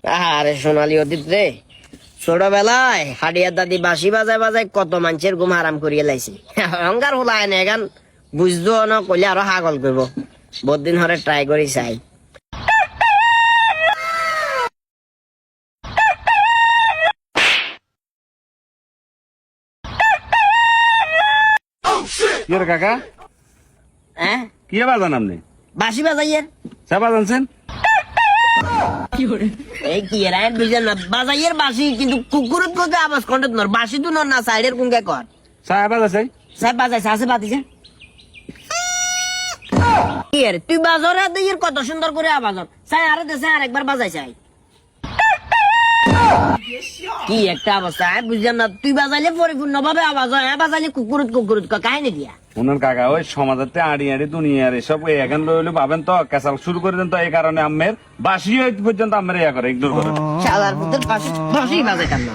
আরে সোনালি অতীত রে, ছোটবেলায় হাডিয়ার দাদি বাঁশি বাজায় বাজায় কত মানুষের ঘুম হারাম করিয়ে লাইছে। অহংকার হলায় না এখান বুঝতো না, কইলে আরো হাগল করব। বহুত দিন ধরে ট্রাই করি চাই। কি রে কাকা, হ্যাঁ, কি বাজান আপনি? বাঁশি বাজাইয়ের চা বাজানছেন? এই কি এরা বুঝলেন না, বাজাইয়ের বাঁশি কিন্তু কুকুরের কোথাও আওয়াজ কন্টেত নর, বাঁশি তো নর না সাইডের কোনকে কর চা বাজাছে? সাহেব বাজাইছে আছে বাতিছে। কি এর তুই বাজরে দিয়ে কত সুন্দর করে আওয়াজ চাই, আরে দেশে আরেকবার বাজাই চাই। কি একটা অবস্থা বুঝলাম না, তুই বাজাইলে পরিপূর্ণ ভাবে আওয়াজ হয়, হ্যাঁ বাজাইলে কুকুরুত কুকুরুত কাহিনী দিয়া। উনার কাকা ওই সমাজের আড়ি আড়ি দুনিয়ার এসব এখন লইলে ভাবেন তো কেসাল শুরু করে দেন, তো এই কারণে আমের বাসি পর্যন্ত আমের ইয়া করে ইগনোর করে। শালার পুতের পাশে বাজাইতাম না।